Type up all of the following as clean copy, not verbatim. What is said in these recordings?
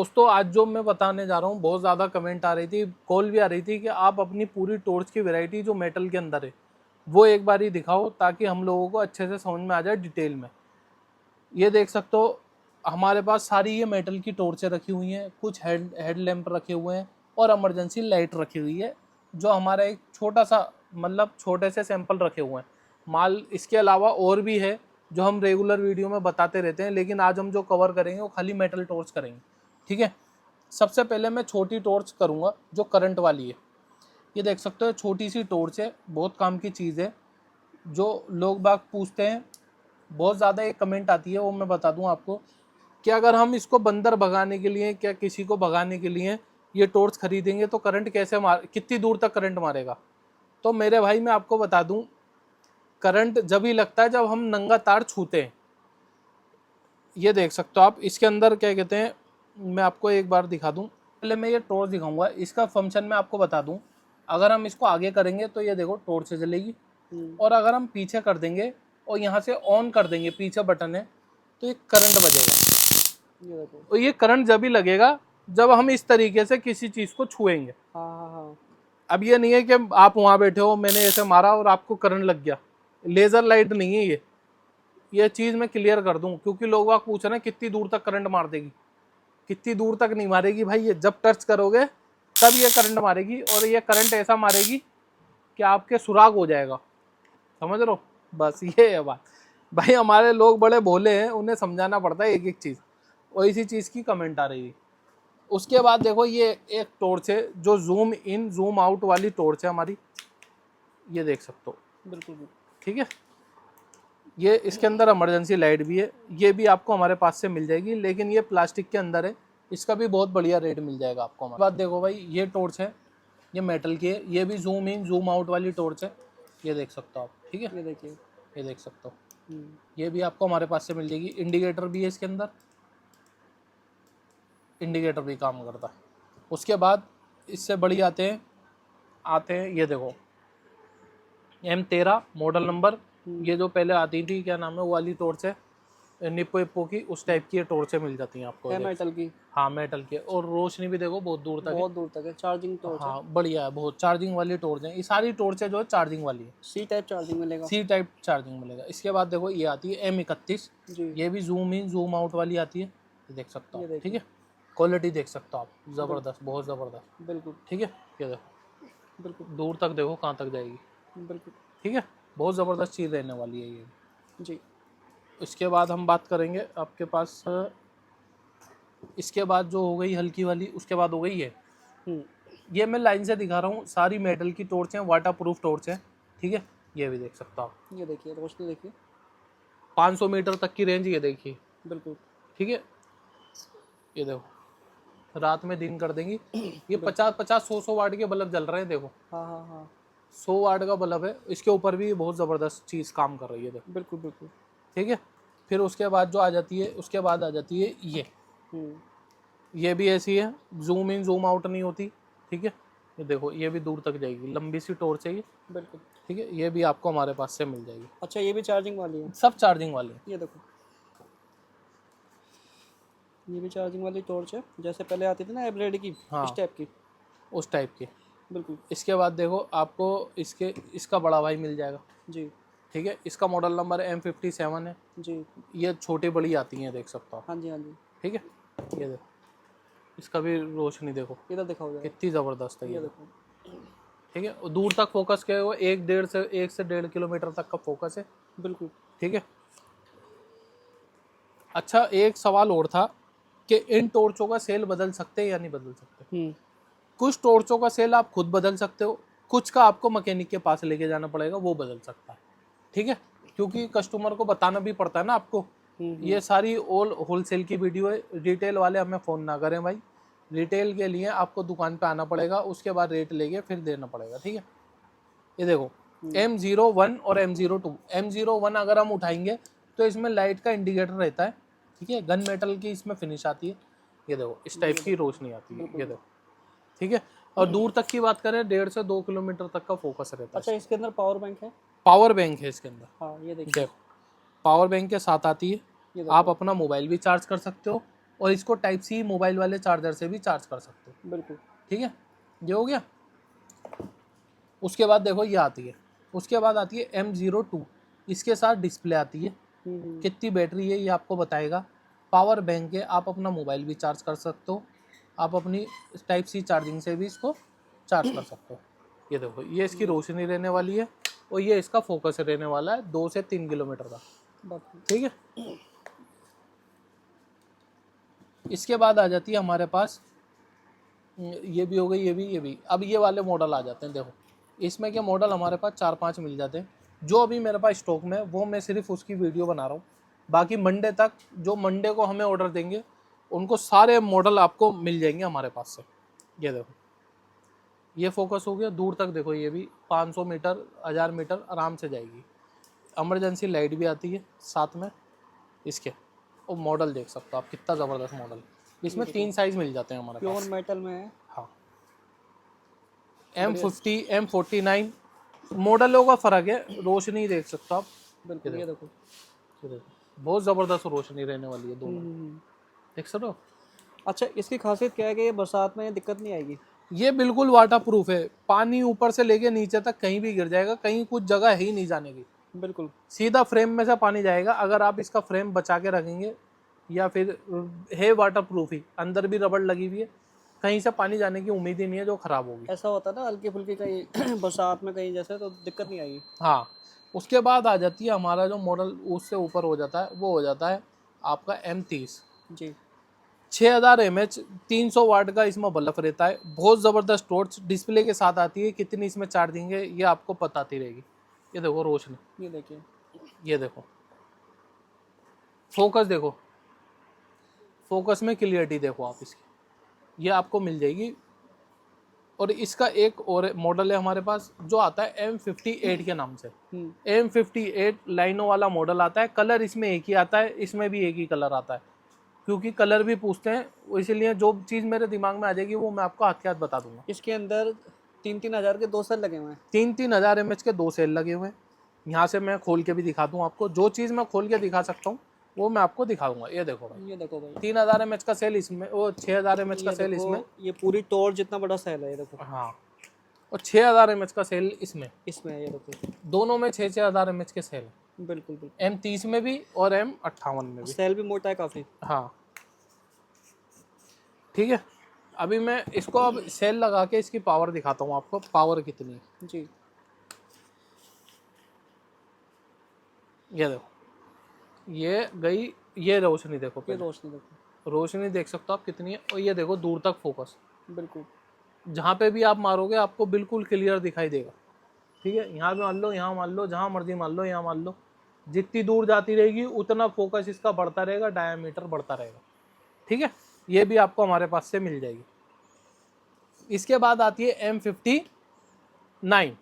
दोस्तों आज जो मैं बताने जा रहा हूँ, बहुत ज़्यादा कमेंट आ रही थी, कॉल भी आ रही थी कि आप अपनी पूरी टॉर्च की वैरायटी जो मेटल के अंदर है वो एक बार ही दिखाओ ताकि हम लोगों को अच्छे से समझ में आ जाए डिटेल में। ये देख सकते हो हमारे पास सारी ये मेटल की टॉर्चें रखी हुई हैं, कुछ हेड लैंप रखे हुए हैं और इमरजेंसी लाइट रखी हुई है, जो हमारा एक छोटा सा मतलब छोटे से सैंपल रखे हुए हैं। माल इसके अलावा और भी है जो हम रेगुलर वीडियो में बताते रहते हैं, लेकिन आज हम जो कवर करेंगे वो खाली मेटल टॉर्च करेंगे। ठीक है, सबसे पहले मैं छोटी टॉर्च करूँगा जो करंट वाली है। ये देख सकते हो छोटी सी टॉर्च है, बहुत काम की चीज़ है। जो लोग बाग पूछते हैं, बहुत ज़्यादा एक कमेंट आती है, वो मैं बता दूं आपको कि अगर हम इसको बंदर भगाने के लिए क्या किसी को भगाने के लिए ये टॉर्च खरीदेंगे तो करंट कैसे कितनी दूर तक करंट मारेगा। तो मेरे भाई मैं आपको बता दूं, करंट जब ही लगता है जब हम नंगा तार छूते हैं। ये देख सकते हो आप, इसके अंदर क्या कहते हैं, मैं आपको एक बार दिखा दूं। पहले मैं ये टॉर्च दिखाऊंगा, इसका फंक्शन मैं आपको बता दूं। अगर हम इसको आगे करेंगे तो ये देखो टॉर्च से जलेगी, और अगर हम पीछे कर देंगे और यहाँ से ऑन कर देंगे, पीछे बटन है, तो ये करंट बजेगा। और ये करंट जब ही लगेगा जब हम इस तरीके से किसी चीज़ को छुएंगे। अब ये नहीं है कि आप वहाँ बैठे हो, मैंने ऐसे मारा और आपको करंट लग गया। लेज़र लाइट नहीं है ये चीज़ मैं क्लियर कर दूं, क्योंकि लोग आप पूछ रहे हैं कितनी दूर तक करंट मार देगी। कितनी दूर तक नहीं मारेगी भाई, ये जब टच करोगे तब ये करंट मारेगी, और ये करंट ऐसा मारेगी कि आपके सुराग हो जाएगा। समझ रहे हो, बस ये है बात। भाई हमारे लोग बड़े भोले हैं, उन्हें समझाना पड़ता है एक एक चीज़, और इसी चीज़ की कमेंट आ रही थी। उसके बाद देखो ये एक टॉर्च है जो जूम इन जूम आउट वाली टॉर्च है हमारी, ये देख सकते हो। बिल्कुल ठीक है, ये इसके अंदर इमरजेंसी लाइट भी है, ये भी आपको हमारे पास से मिल जाएगी, लेकिन ये प्लास्टिक के अंदर है, इसका भी बहुत बढ़िया रेट मिल जाएगा आपको हमारे। बात देखो भाई, ये टॉर्च है, ये मेटल की है, ये भी जूम इन जूम आउट वाली टॉर्च है, ये देख सकते हो आप। ठीक है, ये देखिए, ये देख सकते हो, ये भी आपको हमारे पास से मिल जाएगी। इंडिकेटर भी है इसके अंदर, इंडिकेटर भी काम करता है। उसके बाद इससे बड़ी आते हैं ये देखो M13 मॉडल नंबर, ये जो पहले आती थी क्या नाम है वो वाली टॉर्च है, निप्पो इप्पो की, उस टाइप की टॉर्चें मिल जाती हैं आपको। मेटल की, हाँ मेटल की, और रोशनी भी देखो बहुत दूर तक है, चार्जिंग टॉर्च। हाँ बढ़िया है, बहुत चार्जिंग वाली टॉर्च है। ये सारी टॉर्चें जो है चार्जिंग वाली है, सी टाइप चार्जिंग मिलेगा, सी टाइप चार्जिंग मिलेगा। इसके बाद देखो ये आती है M31, ये भी जूम इन जूम आउट वाली आती है, ये देख सकते हो। ठीक है, क्वालिटी देख सकते हो आप, ज़बरदस्त, बहुत ज़बरदस्त। बिल्कुल ठीक है, ये देखो बिल्कुल दूर तक देखो कहाँ तक जाएगी। बिल्कुल ठीक है, बहुत ज़बरदस्त चीज़ रहने वाली है ये जी। इसके बाद हम बात करेंगे आपके पास, इसके बाद जो हो गई हल्की वाली, उसके बाद हो गई ये मैं लाइन से दिखा रहा हूँ, सारी मेटल की टॉर्च हैं, वाटर प्रूफ टॉर्च है। ठीक है, ये भी देख सकते हो आप, ये देखिए रोशनी देखिए, 500 मीटर तक की रेंज, ये देखिए। बिल्कुल ठीक है, ये देखो रात में दिन कर देंगी। ये 50-50 100 वाट के बल्ब जल रहे हैं, देखो। हाँ 100 वाट का बल्ब है, इसके ऊपर भी बहुत ज़बरदस्त चीज़ काम कर रही है, देखो। बिल्कुल बिल्कुल ठीक है। फिर उसके बाद जो आ जाती है, उसके बाद आ जाती है ये भी ऐसी है, जूम इन जूम आउट नहीं होती। ठीक है, ये देखो ये भी दूर तक जाएगी, लंबी सी टॉर्च है ये। बिल्कुल ठीक है, ये भी आपको हमारे पास से मिल जाएगी। अच्छा, ये भी चार्जिंग वाली है? सब चार्जिंग वाली है। ये देखो, ये भी चार्जिंग वाली टॉर्च है, जैसे पहले आती थी ना एब्रेड की। हाँ, इस टाइप की, उस टाइप की। बिल्कुल। इसके बाद देखो आपको इसका बड़ा भाई मिल जाएगा जी। ठीक है, इसका मॉडल नंबर M57 है जी। ये छोटी बड़ी आती हैं, देख सकते हो। हाँ जी हाँ जी। ठीक है, ये देखो इसका भी रोशनी देखो, इधर दिखाओ कितनी ज़बरदस्त है ये देखो। ठीक है, और दूर तक फोकस किया हुआ, 1 से 1.5 किलोमीटर तक का फोकस है। बिल्कुल ठीक है। अच्छा, एक सवाल और था कि इन टॉर्चों का सेल बदल सकते हैं या नहीं बदल सकते। कुछ टॉर्चों का सेल आप खुद बदल सकते हो, कुछ का आपको मैकेनिक के पास लेके जाना पड़ेगा, वो बदल सकता है। ठीक है, क्योंकि कस्टमर को बताना भी पड़ता है ना आपको। ये सारी ऑल होलसेल की वीडियो है, रिटेल वाले हमें फ़ोन ना करें भाई। रिटेल के लिए आपको दुकान पे आना पड़ेगा, उसके बाद रेट लेके फिर देना पड़ेगा। ठीक है, ये देखो M01 और M02। M01 अगर हम उठाएंगे तो इसमें लाइट का इंडिकेटर रहता है। ठीक है, गन मेटल की इसमें फिनिश आती है, ये देखो इस टाइप की रोशनी आती है, ये देखो। ठीक है, और दूर तक की बात करें 1.5 से 2 किलोमीटर तक का फोकस रहता है। अच्छा, इसके अंदर पावर बैंक है? पावर बैंक है इसके अंदर। हाँ, ये देखिए, पावर बैंक के साथ आती है। आप अपना मोबाइल भी चार्ज कर सकते हो और इसको टाइप सी मोबाइल वाले चार्जर से भी चार्ज कर सकते हो। बिल्कुल। ठीक है, ये हो गया। उसके बाद देखो ये आती है, उसके बाद आती है M02, इसके साथ डिस्प्ले आती है, कितनी बैटरी है ये आपको बताएगा, पावर बैंक है, आप अपना मोबाइल भी चार्ज कर सकते हो, आप अपनी टाइप सी चार्जिंग से भी इसको चार्ज कर सकते हो। ये देखो ये इसकी रोशनी रहने वाली है और ये इसका फोकस रहने वाला है 2 से 3 किलोमीटर का। ठीक है, इसके बाद आ जाती है हमारे पास, ये भी हो गई, ये भी। अब ये वाले मॉडल आ जाते हैं। देखो इसमें के मॉडल हमारे पास 4-5 मिल जाते हैं, जो अभी मेरे पास स्टॉक में है वो मैं सिर्फ उसकी वीडियो बना रहा हूँ। बाकी मंडे तक, जो मंडे को हमें ऑर्डर देंगे उनको सारे मॉडल आपको मिल जाएंगे हमारे पास से। ये देखो ये फोकस हो गया दूर तक, देखो ये भी 500 मीटर 1000 मीटर आराम से जाएगी। इमरजेंसी लाइट भी आती है साथ में इसके, और मॉडल देख सकते हो आप, कितना ज़बरदस्त मॉडल। इसमें 3 साइज मिल जाते हैं हमारे पास। प्योर मेटल में है। हाँ, M50 M49 मॉडलों का फ़र्क है, रोशनी देख सकते हो आप। बिल्कुल, ये देखो बहुत ज़बरदस्त रोशनी रहने वाली है दोनों, देख सकते हो। अच्छा, इसकी खासियत क्या है कि ये बरसात में दिक्कत नहीं आएगी? ये बिल्कुल वाटर प्रूफ है, पानी ऊपर से लेके नीचे तक कहीं भी गिर जाएगा, कहीं कुछ जगह है ही नहीं जाने की। बिल्कुल, सीधा फ्रेम में से पानी जाएगा। अगर आप इसका फ्रेम बचा के रखेंगे, या फिर है वाटर प्रूफ ही, अंदर भी रबड़ लगी हुई है, कहीं से पानी जाने की उम्मीद ही नहीं है जो ख़राब होगी। ऐसा होता है ना हल्की फुल्की कहीं बरसात में कहीं जैसे, तो दिक्कत नहीं आएगी। हाँ, उसके बाद आ जाती है हमारा जो मॉडल उससे ऊपर हो जाता है, वो हो जाता है आपका M30 जी। 6000 mAh 300 वाट का इसमें बल्ब रहता है, बहुत ज़बरदस्त टॉर्च डिस्प्ले के साथ आती है। कितनी इसमें चार्जिंग है ये आपको बताती रहेगी। ये देखो रोशनी, ये देखिए, ये देखो फोकस, देखो फोकस में क्लियरिटी देखो आप इसकी, ये आपको मिल जाएगी। और इसका एक और मॉडल है हमारे पास जो आता है M58 के नाम से। M58 लाइनों वाला मॉडल आता है, कलर इसमें एक ही आता है, इसमें भी एक ही कलर आता है, क्योंकि कलर भी पूछते हैं, इसलिए जो चीज़ मेरे दिमाग में आ जाएगी वो मैं आपको हाथ के हाथ बता दूंगा। इसके अंदर 3-3 हज़ार के 2 सेल लगे हुए हैं। 3-3 हज़ार mAh के 2 सेल लगे हुए हैं। यहाँ से मैं खोल के भी दिखा दूँ आपको, जो चीज़ मैं खोल के दिखा सकता हूँ वो मैं आपको दिखाऊंगा। ये देखो भाई, ये देखो भाई, 3000 mAh का सेल इसमें, वो 6000 mAh का सेल इसमें। ये पूरी टॉर्च जितना बड़ा सेल है, ये देखो। हाँ, और 6000 mAh का सेल इसमें इसमें ये देखो, दोनों में 6-6 हज़ार mAh के सेल है। बिल्कुल बिल्कुल। M30 में भी और M58 में भी। सेल भी मोटा है काफ़ी। हाँ ठीक है, अभी मैं इसको अब सेल लगा के इसकी पावर दिखाता हूँ आपको, पावर कितनी है। जी, ये देखो ये गई, ये रोशनी देखो, ये पहले रोशनी देखो, रोशनी देख सकते हो आप कितनी है। और ये देखो दूर तक फोकस, बिल्कुल। जहाँ पे भी आप मारोगे आपको बिल्कुल क्लियर दिखाई देगा। ठीक है, यहाँ भी मान लो, यहाँ मान लो, जहाँ मर्जी मान लो, यहाँ मान लो, जितनी दूर जाती रहेगी उतना फोकस इसका बढ़ता रहेगा, डायामीटर बढ़ता रहेगा। ठीक है, ये भी आपको हमारे पास से मिल जाएगी। इसके बाद आती है M59।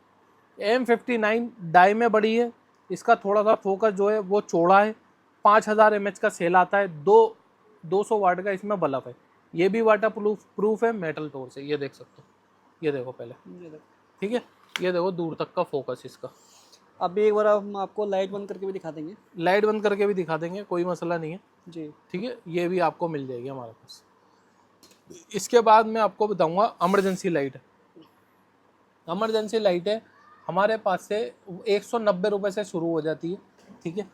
M59 डाई में बड़ी है, इसका थोड़ा सा फोकस जो है वो चौड़ा है, 5000 mAh का सेल आता है, 200 वाट का इसमें बल्ब है। ये भी वाटर प्रूफ है, मेटल टोर से। ये देख सकते हो, ये देखो पहले, ये देखो, ठीक है, ये देखो दूर तक का फोकस इसका। अभी एक बार हम आपको लाइट बंद करके भी दिखा देंगे। लाइट बंद करके भी दिखा देंगे, कोई मसला नहीं है। जी, ठीक है, ये भी आपको मिल जाएगी हमारे पास। इसके बाद मैं आपको बताऊंगा इमरजेंसी लाइट। इमरजेंसी लाइट है हमारे पास से 190 रुपये से शुरू हो जाती है। ठीक है,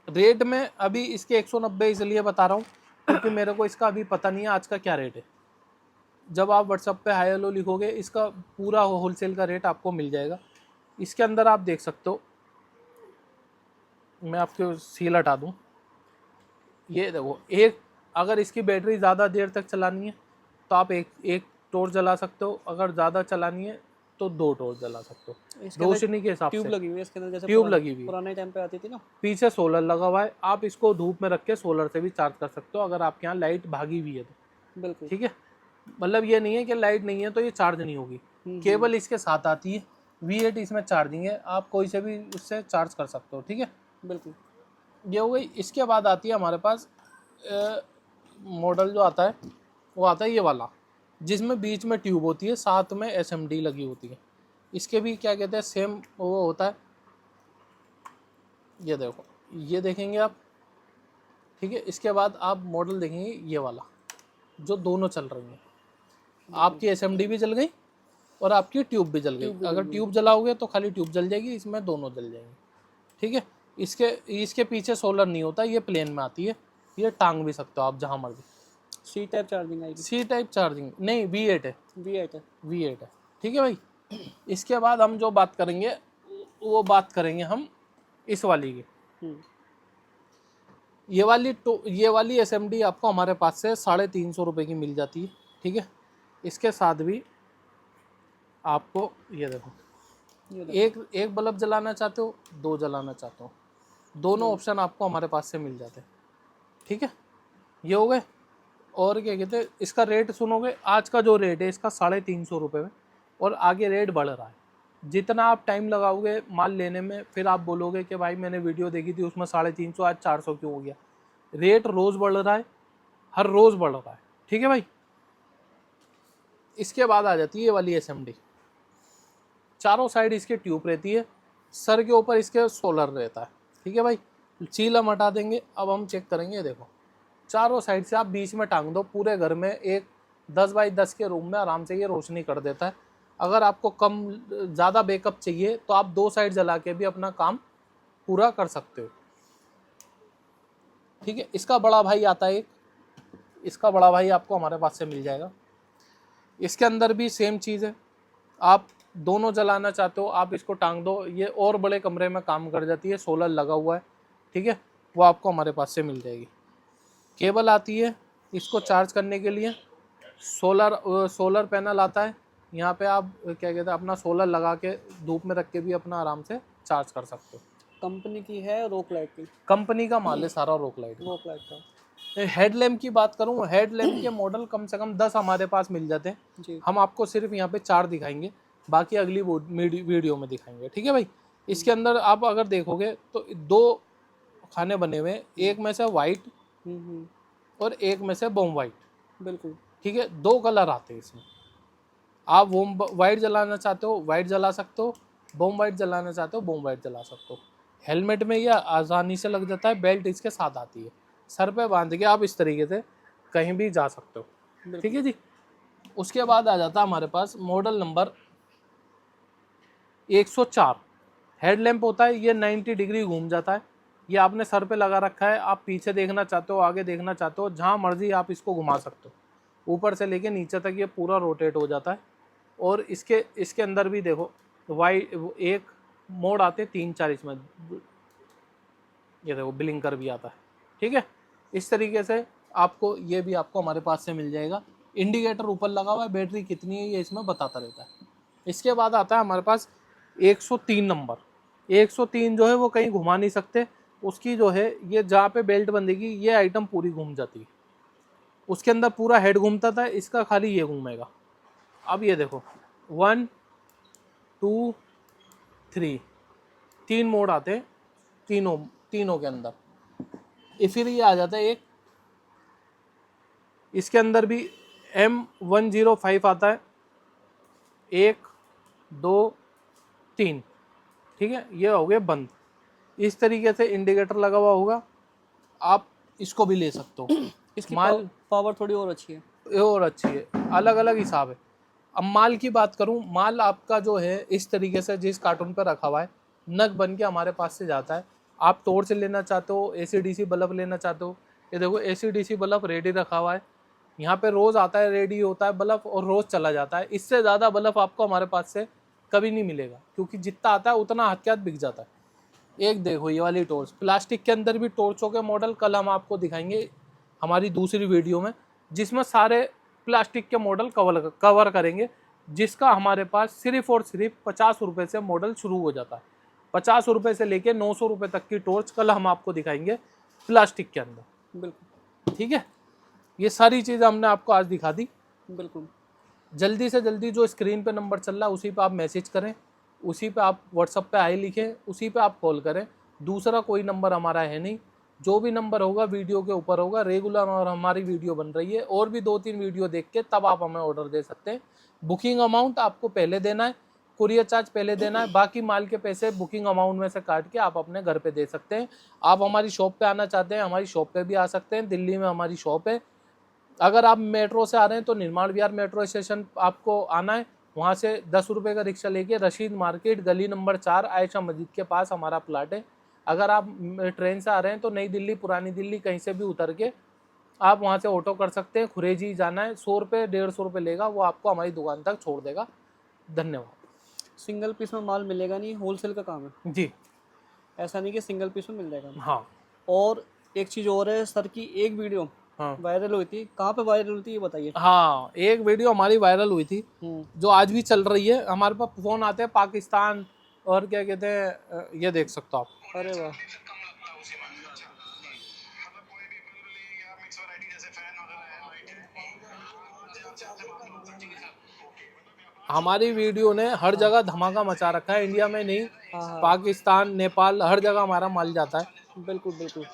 रेट में अभी इसके 190 इसलिए बता रहा हूँ क्योंकि मेरे को इसका अभी पता नहीं है आज का क्या रेट है। जब आप व्हाट्सएप पे हाई हेलो लिखोगे इसका पूरा होलसेल का रेट आपको मिल जाएगा। इसके अंदर आप देख सकते हो, मैं आपको सील हटा दूँ, ये देखो एक, अगर इसकी बैटरी ज़्यादा देर तक चलानी है तो आप एक टॉर्च जला सकते हो, अगर ज़्यादा चलानी है तो 2 टॉर्च जला सकते हो रोशनी के हिसाब से। ट्यूब लगी हुई है इसके अंदर, जैसे ट्यूब लगी हुई, पुराने टाइम पे आती थी ना। पीछे सोलर लगा हुआ है, आप इसको धूप में रख के सोलर से भी चार्ज कर सकते हो अगर आपके यहाँ लाइट भागी हुई है तो। बिल्कुल, ठीक है, मतलब ये नहीं है कि लाइट नहीं है तो ये चार्ज नहीं होगी। केबल इसके साथ आती है, V8 इसमें चार्जिंग है, आप कोई से भी उससे चार्ज कर सकते हो। ठीक है, बिल्कुल। ये हो गई। इसके बाद आती है हमारे पास मॉडल जो आता है वो आता है ये वाला, जिसमें बीच में ट्यूब होती है, साथ में SMD लगी होती है। इसके भी क्या कहते हैं, सेम वो होता है। ये देखो, ये देखेंगे आप, ठीक है। इसके बाद आप मॉडल देखेंगे ये वाला, जो दोनों चल रही है। आपकी एसएमडी भी जल गई और आपकी ट्यूब भी जल गई। अगर ट्यूब जलाओगे तो खाली ट्यूब जल जाएगी, इसमें दोनों जल जाएंगे, ठीक है। इसके पीछे सोलर नहीं होता, ये प्लेन में आती है, ये टांग भी सकते हो आप जहाँ मर्जी। सी टाइप चार्जिंग आएगी? सी टाइप चार्जिंग नहीं, V8 है। V8 है। V8 है, ठीक है भाई। इसके बाद हम जो बात करेंगे वो बात करेंगे हम इस वाली की। ये वाली एसएमडी आपको हमारे पास से 350 रुपये की मिल जाती है, ठीक है। इसके साथ भी आपको ये देखो, एक बल्ब जलाना चाहते हो, 2 जलाना चाहते हो, दोनों ऑप्शन आपको हमारे पास से मिल जाते हैं, ठीक है। ये हो गए। और क्या कहते हैं, इसका रेट सुनोगे, आज का जो रेट है इसका 350 रुपये में, और आगे रेट बढ़ रहा है। जितना आप टाइम लगाओगे माल लेने में, फिर आप बोलोगे कि भाई मैंने वीडियो देखी थी उसमें 350, आज 400 क्यों हो गया। रेट रोज़ बढ़ रहा है, हर रोज़ बढ़ रहा है, ठीक है भाई। इसके बाद आ जाती है ये वाली एसएमडी। चारों साइड इसके ट्यूब रहती है, सर के ऊपर इसके सोलर रहता है, ठीक है भाई। चील हम हटा देंगे, अब हम चेक करेंगे। देखो चारों साइड से आप बीच में टांग दो, पूरे घर में एक 10 बाई 10 के रूम में आराम से ये रोशनी कर देता है। अगर आपको कम ज़्यादा बैकअप चाहिए तो आप 2 साइड जला के भी अपना काम पूरा कर सकते हो, ठीक है। इसका बड़ा भाई आता है एक, इसका बड़ा भाई आपको हमारे पास से मिल जाएगा। इसके अंदर भी सेम चीज़ है, आप दोनों जलाना चाहते हो आप इसको टांग दो, ये और बड़े कमरे में काम कर जाती है, सोलर लगा हुआ है, ठीक है। वो आपको हमारे पास से मिल जाएगी। केबल आती है इसको चार्ज करने के लिए, सोलर पैनल आता है, यहाँ पे आप क्या कहते हैं अपना सोलर लगा के धूप में रख के भी अपना आराम से चार्ज कर सकते हो। कंपनी की है रोक लाइट की? कंपनी का माल है सारा, रोक लाइट का। हेडलैम्प की बात करूँ, हेडलैम्प के मॉडल कम से कम 10 हमारे पास मिल जाते हैं जी। हम आपको सिर्फ यहाँ पे 4 दिखाएंगे, बाकी अगली वीडियो में दिखाएंगे, ठीक है भाई। इसके अंदर आप अगर देखोगे तो 2 खाने बने हुए, एक में से वाइट और एक में से बॉम वाइट, बिल्कुल, ठीक है। 2 कलर आते हैं इसमें। आप वोम वाइट जलाना चाहते हो वाइट जला सकते हो, बॉम वाइट जलाना चाहते हो बॉम वाइट जला सकते हो। हेलमेट में ये आसानी से लग जाता है, बेल्ट इसके साथ आती है, सर पे बांध के आप इस तरीके से कहीं भी जा सकते हो, ठीक है जी। उसके बाद आ जाता है हमारे पास मॉडल नंबर 104। हेडलैम्प होता है, ये 90 डिग्री घूम जाता है, ये आपने सर पे लगा रखा है, आप पीछे देखना चाहते हो आगे देखना चाहते हो, जहाँ मर्जी आप इसको घुमा सकते हो, ऊपर से लेके नीचे तक ये पूरा रोटेट हो जाता है। और इसके अंदर भी देखो एक मोड आते 3-4 इसमें, ये देखो ब्लिंकर भी आता है, ठीक है। इस तरीके से आपको ये भी आपको हमारे पास से मिल जाएगा। इंडिकेटर ऊपर लगा हुआ है, बैटरी कितनी है ये इसमें बताता रहता है। इसके बाद आता है हमारे पास 103 नंबर। 103 जो है वो कहीं घुमा नहीं सकते, उसकी जो है ये जहाँ पे बेल्ट बंधेगी ये आइटम पूरी घूम जाती है, उसके अंदर पूरा हेड घूमता था, इसका खाली ये घूमेगा। अब ये देखो 1 2 3 3 मोड आते हैं, तीनों के अंदर। फिर ये आ जाता है एक, इसके अंदर भी M105 आता है, 1 2 3, ठीक है। ये हो गए बंद। इस तरीके से इंडिकेटर लगा हुआ होगा, आप इसको भी ले सकते हो। इसकी माल पावर थोड़ी और अच्छी है, और अच्छी है, अलग अलग हिसाब है। अब माल की बात करूं, माल आपका जो है इस तरीके से जिस कार्टून पर रखा हुआ है नग बन के हमारे पास से जाता है। आप टॉर्च लेना चाहते हो, AC/DC बल्ब लेना चाहते हो, ये देखो AC/DC बल्ब रेडी रखा हुआ है, यहाँ पे रोज़ आता है रेडी होता है बल्ब और रोज़ चला जाता है। इससे ज़्यादा बल्ब आपको हमारे पास से कभी नहीं मिलेगा, क्योंकि जितना आता है उतना हाथ के हाथ बिक जाता है। एक देखो ये वाली टॉर्च, प्लास्टिक के अंदर भी टॉर्चों के मॉडल कल हम आपको दिखाएंगे हमारी दूसरी वीडियो में, जिसमें सारे प्लास्टिक के मॉडल कवर करेंगे, जिसका हमारे पास सिर्फ और सिर्फ 50 रुपये से मॉडल शुरू हो जाता है। 50 रुपये से लेके 900 रुपये तक की टॉर्च कल हम आपको दिखाएंगे प्लास्टिक के अंदर, बिल्कुल, ठीक है। ये सारी चीज़ें हमने आपको आज दिखा दी। बिल्कुल। जल्दी से जल्दी जो स्क्रीन पे नंबर चल रहा है उसी पे आप मैसेज करें, उसी पे आप व्हाट्सअप पे हाय लिखें, उसी पे आप कॉल करें। दूसरा कोई नंबर हमारा है नहीं, जो भी नंबर होगा वीडियो के ऊपर होगा। रेगुलर और हमारी वीडियो बन रही है, और भी 2-3 वीडियो देख के तब आप हमें ऑर्डर दे सकते हैं। बुकिंग अमाउंट आपको पहले देना है, कुरियर चार्ज पहले देना है, बाकी माल के पैसे बुकिंग अमाउंट में से काट के आप अपने घर पे दे सकते हैं। आप हमारी शॉप पे आना चाहते हैं, हमारी शॉप पे भी आ सकते हैं। दिल्ली में हमारी शॉप है। अगर आप मेट्रो से आ रहे हैं तो निर्माण विहार मेट्रो स्टेशन आपको आना है। वहाँ से 10 रुपये का रिक्शा लेके रशीद मार्केट गली नंबर 4 आयशा मस्जिद के पास हमारा प्लाट है। अगर आप ट्रेन से आ रहे हैं तो नई दिल्ली, पुरानी दिल्ली कहीं से भी उतर के आप वहाँ से ऑटो कर सकते हैं। खुरेजी जाना है, 100 रुपये 150 रुपये लेगा, वो आपको हमारी दुकान तक छोड़ देगा। धन्यवाद। सिंगल पीस में माल मिलेगा नहीं, होलसेल का काम है जी ऐसा नहीं कि सिंगल पीस में मिल जाएगा। हाँ और एक चीज़ और है, सर की एक वीडियो हाँ वायरल हुई थी, कहाँ पे वायरल हुई थी ये बताइए। हाँ, एक वीडियो हमारी वायरल हुई थी जो आज भी चल रही है। हमारे पास फ़ोन आते हैं पाकिस्तान और क्या कहते हैं, ये देख सकते हो आप। अरे वाह, हमारी वीडियो ने हर जगह धमाका मचा रखा है, इंडिया में नहीं, हाँ पाकिस्तान, नेपाल, हर जगह हमारा माल जाता है। बिल्कुल बिल्कुल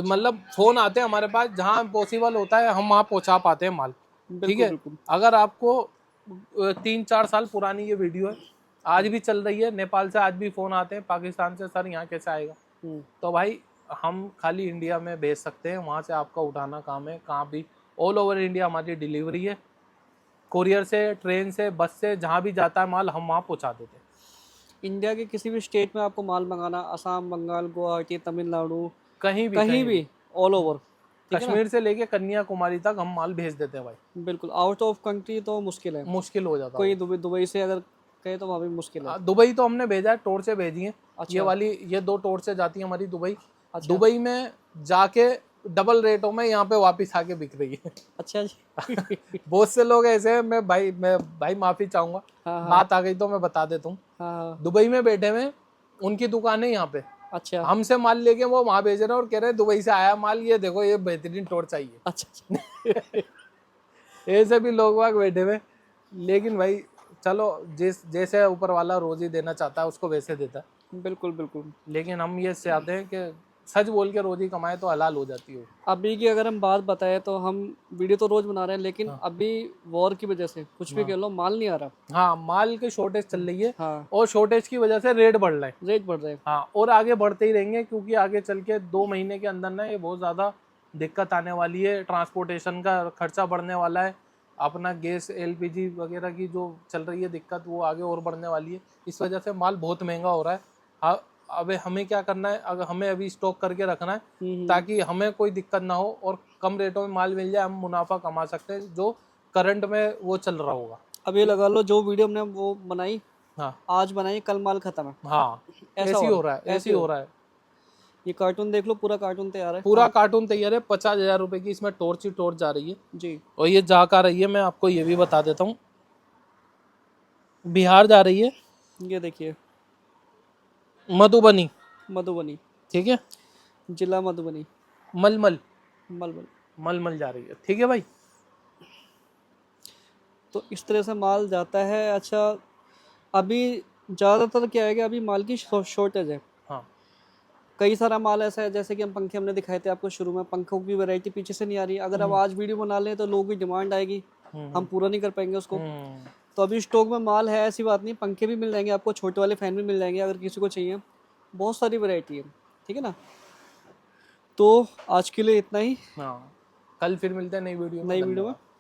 मतलब फ़ोन आते हैं हमारे पास, जहाँ पॉसिबल होता है हम वहाँ पहुँचा पाते हैं माल। ठीक बिल्कुल है। बिल्कुल। अगर आपको 3-4 साल पुरानी ये वीडियो है, आज भी चल रही है। नेपाल से आज भी फ़ोन आते हैं, पाकिस्तान से सर यहाँ कैसे आएगा। तो भाई हम खाली इंडिया में भेज सकते हैं, वहाँ से आपका उठाना काम है। कहाँ भी ऑल ओवर इंडिया हमारी डिलीवरी है। कोरियर से, ट्रेन से, बस से, जहाँ भी जाता है माल हम वहाँ पहुँचा देते हैं। इंडिया के किसी भी स्टेट में आपको माल मंगाना, असम, बंगाल, गुवाहाटी, तमिलनाडु, कहीं भी कहीं भी, ऑल ओवर, ठीक है ना। कश्मीर से लेके कन्याकुमारी तक हम माल भेज देते हैं भाई। बिल्कुल, आउट ऑफ कंट्री तो मुश्किल है, मुश्किल हो जाता कोई दुबई से अगर कहे तो वहाँ भी मुश्किल है। है। दुबई तो हमने भेजा है, टोर्चें भेजी हैं। अच्छा। ये वाली, ये 2 टोर्चें जाती हैं हमारी दुबई। अच्छा। दुबई में जाके डबल रेटों में यहाँ पे वापस आके बिक रही है। अच्छा जी। बहुत से लोग ऐसे हैं, मैं भाई माफी चाहूंगा, हाँ बात आ गई तो मैं बता देता हूँ। हाँ। दुबई में बैठे हुए, उनकी दुकान है यहाँ पे, अच्छा हमसे माल लेके वो वहां भेज रहे हैं और कह रहे हैं दुबई से आया माल, ये देखो ये बेहतरीन टोर्च चाहिए। अच्छा। ऐसे भी लोग बाग बैठे हुए। लेकिन भाई चलो, जैसे ऊपर वाला रोजी देना चाहता है उसको वैसे देता है। बिल्कुल बिल्कुल। लेकिन हम ये चाहते हैं कि सच बोल के रोजी कमाए तो हलाल हो जाती हो। अभी की अगर हम बात बताएं तो हम वीडियो तो रोज बना रहे हैं, लेकिन अभी वॉर की वजह से कुछ भी कह लो, माल नहीं आ रहा। हाँ, माल की शॉर्टेज चल रही है। हाँ, और शॉर्टेज की वजह से रेट बढ़ रहे हैं। रेट बढ़ रहे हैं। हाँ, और आगे बढ़ते ही रहेंगे, क्योंकि आगे चल के 2 महीने के अंदर ना ये बहुत ज़्यादा दिक्कत आने वाली है। ट्रांसपोर्टेशन का खर्चा बढ़ने वाला है। अपना गैस, एलपीजी वगैरह की जो चल रही है दिक्कत, वो आगे और बढ़ने वाली है। इस वजह से माल बहुत महंगा हो रहा है। हाँ, अब हमें क्या करना है, अगर हमें अभी स्टॉक करके रखना है ताकि हमें कोई दिक्कत ना हो और कम रेटों में माल मिल जाए, हम मुनाफा कमा सकते हैं जो करंट में वो चल रहा होगा। अब ये लगा लो, जो वीडियो हमने वो बनाई, हाँ आज बनाई, कल माल खत्म है। हाँ, ऐसी हो रहा है, ऐसी हो रहा है। ये कार्टून देख लो, पूरा कार्टून तैयार है। पूरा कार्टून तैयार है। 50,000 रुपए की इसमें टॉर्च ही टॉर्च जा रही है जी। और ये जा कर रही है, मैं आपको ये भी बता देता हूँ, बिहार जा रही है, ये देखिए, मधुबनी, मधुबनी, ठीक है, जिला मधुबनी, मलमल मलबल। मलमल जा रही है। ठीक है भाई। तो इस तरह से माल जाता है। अच्छा, अभी ज़्यादातर क्या है कि अभी माल की शॉर्टेज है। हाँ कई सारा माल ऐसा है, जैसे कि हम पंखे हमने दिखाए थे आपको शुरू में, पंखों की वैरायटी पीछे से नहीं आ रही। अगर अब आज वीडियो बना लें तो लोगों की डिमांड आएगी, हम पूरा नहीं कर पाएंगे उसको। तो अभी स्टॉक में माल है, ऐसी बात नहीं। पंखे भी मिल जाएंगे आपको, छोटे वाले फैन भी मिल जाएंगे अगर किसी को चाहिए। बहुत सारी वैरायटी है, ठीक है ना। तो आज के लिए इतना ही। हाँ, कल फिर मिलते हैं नई वीडियो में। नई वीडियो में। धन्यवाद।